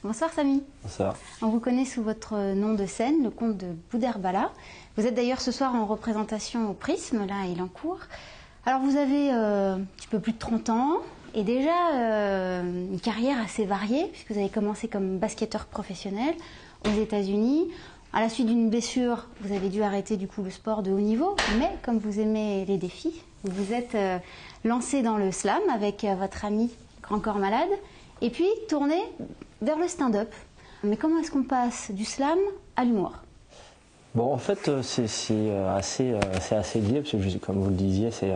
Bonsoir Samy. Bonsoir. On vous connaît sous votre nom de scène, le comte de Boudherbala. Vous êtes d'ailleurs ce soir en représentation au Prisme, là à Elancourt. Alors vous avez un petit peu plus de 30 ans et déjà une carrière assez variée, puisque vous avez commencé comme basketteur professionnel aux États-Unis. À la suite d'une blessure, vous avez dû arrêter du coup le sport de haut niveau, mais comme vous aimez les défis, vous vous êtes lancé dans le slam avec votre ami Grand Corps Malade, et puis tourné vers le stand-up. Mais comment est-ce qu'on passe du slam à l'humour? Bon, en fait, c'est assez lié, parce que comme vous le disiez, c'est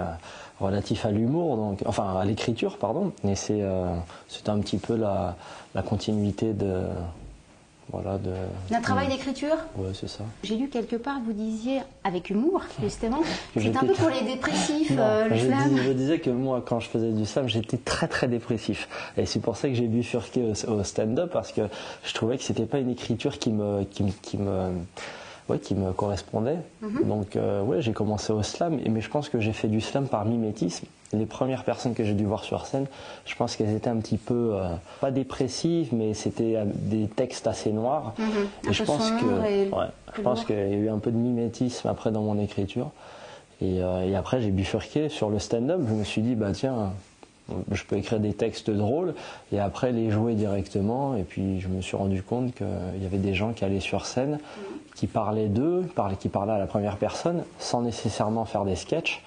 relatif à l'humour, donc enfin à l'écriture, pardon, et c'est un petit peu la continuité de... Voilà, d'un travail d'écriture. Ouais, c'est ça. J'ai lu quelque part, vous disiez, avec humour, justement, c'est un peu pour les dépressifs, le slam. Je disais que moi, quand je faisais du slam, j'étais très très dépressif. Et c'est pour ça que j'ai bifurqué au stand-up, parce que je trouvais que c'était pas une écriture qui me correspondait. Donc ouais, j'ai commencé au slam, mais je pense que j'ai fait du slam par mimétisme. Les premières personnes que j'ai dû voir sur scène, je pense qu'elles étaient un petit peu, pas dépressives, mais c'était des textes assez noirs. Et je pense qu'il y a eu un peu de mimétisme après dans mon écriture. Et après, j'ai bifurqué sur le stand-up. Je me suis dit, bah tiens, je peux écrire des textes drôles et après les jouer directement. Et puis je me suis rendu compte qu'il y avait des gens qui allaient sur scène, qui parlaient d'eux, qui parlaient à la première personne, sans nécessairement faire des sketchs.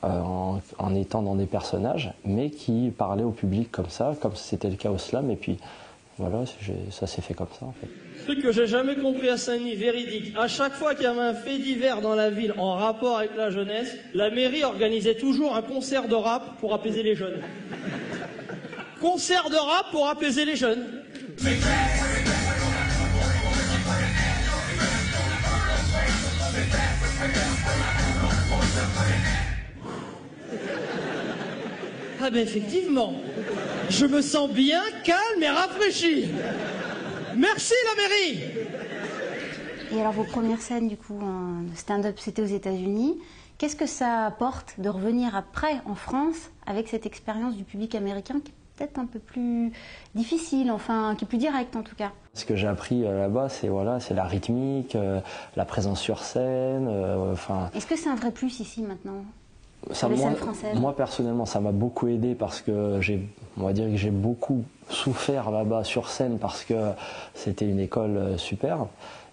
En étant dans des personnages, mais qui parlaient au public comme ça, comme c'était le cas au slam, et puis voilà, ça s'est fait comme ça en fait. Truc que j'ai jamais compris à Saint-Denis, véridique. À chaque fois qu'il y avait un fait divers dans la ville en rapport avec la jeunesse, la mairie organisait toujours un concert de rap pour apaiser les jeunes. Concert de rap pour apaiser les jeunes. Ah ben effectivement, je me sens bien calme et rafraîchi. Merci la mairie. Et alors vos premières scènes du coup en stand-up, c'était aux États-Unis. Qu'est-ce que ça apporte de revenir après en France avec cette expérience du public américain qui est peut-être un peu plus difficile, enfin qui est plus directe en tout cas? Ce que j'ai appris là-bas, c'est la rythmique, la présence sur scène. Est-ce que c'est un vrai plus ici maintenant? Moi personnellement, ça m'a beaucoup aidé parce que on va dire que j'ai beaucoup souffert là-bas sur scène parce que c'était une école super.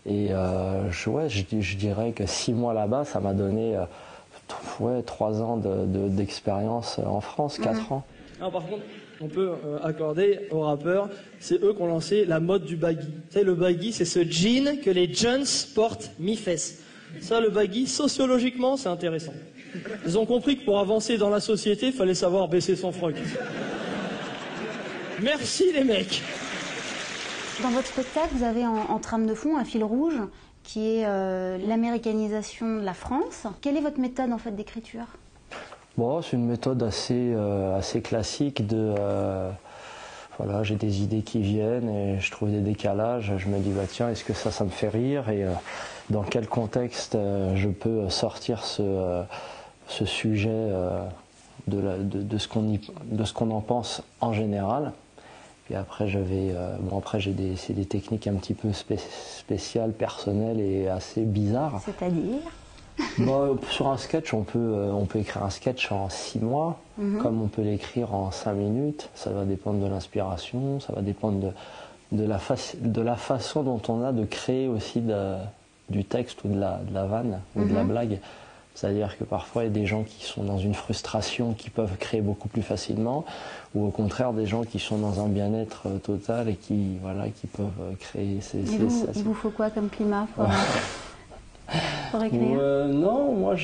Et je dirais que 6 mois là-bas, ça m'a donné 3 ans d'expérience en France, 4 ans. Alors, par contre, on peut accorder aux rappeurs, c'est eux qui ont lancé la mode du baggy. Vous savez, le baggy, c'est ce jean que les jeunes portent mi-fesses. Ça, le baggy, sociologiquement, c'est intéressant. Ils ont compris que pour avancer dans la société, il fallait savoir baisser son froc. Merci les mecs. Dans votre spectacle, vous avez en trame de fond un fil rouge qui est l'américanisation de la France. Quelle est votre méthode en fait d'écriture? Bon, c'est une méthode assez classique voilà, j'ai des idées qui viennent et je trouve des décalages. Je me dis, bah tiens, est-ce que ça me fait rire et dans quel contexte je peux sortir ce sujet de ce qu'on en pense en général. Puis après, c'est des techniques un petit peu spéciales, personnelles et assez bizarres. C'est-à-dire? Sur un sketch, on peut écrire un sketch en 6 mois, comme on peut l'écrire en 5 minutes. Ça va dépendre de l'inspiration, ça va dépendre de la façon dont on a de créer aussi du texte ou de la vanne ou de la blague. C'est-à-dire que parfois, il y a des gens qui sont dans une frustration qui peuvent créer beaucoup plus facilement, ou au contraire, des gens qui sont dans un bien-être total et qui peuvent créer il vous faut quoi comme climat pour écrire? Non, moi,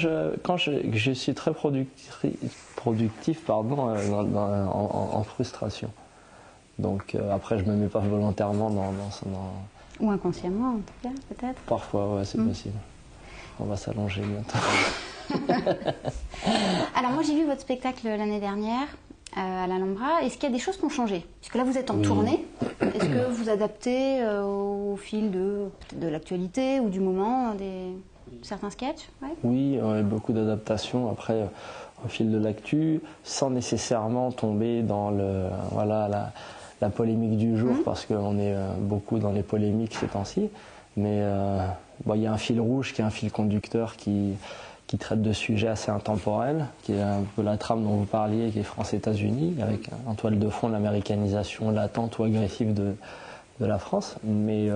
quand je suis très productif en frustration. Donc après, je ne me mets pas volontairement dans... Ou inconsciemment, en tout cas, peut-être? Parfois, ouais, c'est possible. On va s'allonger bientôt. Alors moi j'ai vu votre spectacle l'année dernière à l'Alhambra. Est-ce qu'il y a des choses qui ont changé? Puisque là vous êtes en tournée. Est-ce que vous adaptez au fil de l'actualité ou du moment certains sketchs? Oui, beaucoup d'adaptations après au fil de l'actu, sans nécessairement tomber dans la polémique du jour, parce qu'on est beaucoup dans les polémiques ces temps-ci. Mais bon, il y a un fil rouge qui est un fil conducteur qui traite de sujets assez intemporels, qui est un peu la trame dont vous parliez, qui est France-États-Unis, avec en toile de fond l'américanisation latente ou agressive de la France. Mais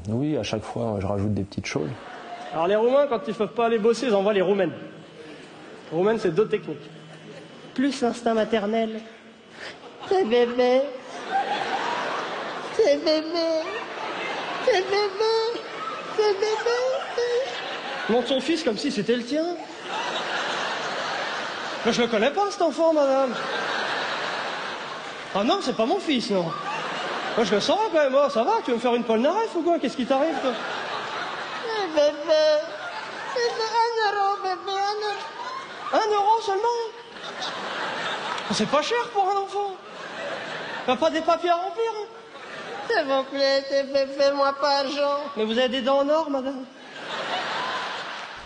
oui, à chaque fois, je rajoute des petites choses. Alors les Roumains, quand ils ne peuvent pas aller bosser, ils envoient les Roumaines. Les Roumaines, c'est 2 techniques. Plus l'instinct maternel. C'est bébé. C'est bébé. C'est bébé. C'est bébé. Montre son fils comme si c'était le tien. Mais je le connais pas, cet enfant, madame. Ah non, c'est pas mon fils, non. Moi, je le saurais quand même. Oh, ça va, tu veux me faire une polnareff ou quoi? Qu'est-ce qui t'arrive, toi? Bébé. C'est 1 euro, bébé, 1 euro. 1 euro seulement? C'est pas cher pour un enfant. T'as pas des papiers à remplir, hein? S'il vous plaît, fais-moi pas argent. Mais vous avez des dents en or, madame?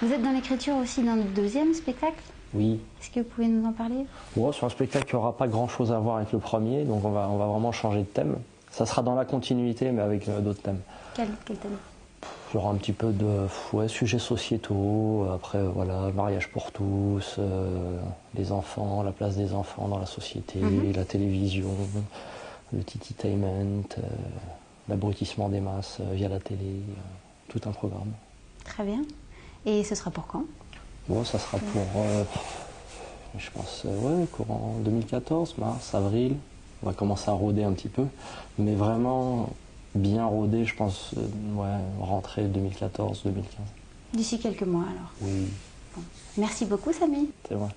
Vous êtes dans l'écriture aussi d'un 2e spectacle? Oui. Est-ce que vous pouvez nous en parler? Bon, c'est un spectacle qui n'aura pas grand-chose à voir avec le premier, donc on va vraiment changer de thème. Ça sera dans la continuité, mais avec d'autres thèmes. Quel thème? Il y aura un petit peu de sujets sociétaux, après voilà, le mariage pour tous, les enfants, la place des enfants dans la société, la télévision, le tititainment, l'abrutissement des masses via la télé, tout un programme. Très bien. Et ce sera pour quand? Bon, ça sera pour, je pense, courant 2014, mars, avril. On va commencer à rôder un petit peu, mais vraiment bien rôder, je pense, rentrée 2014-2015. D'ici quelques mois alors. Oui. Bon. Merci beaucoup, Samy. C'est vrai.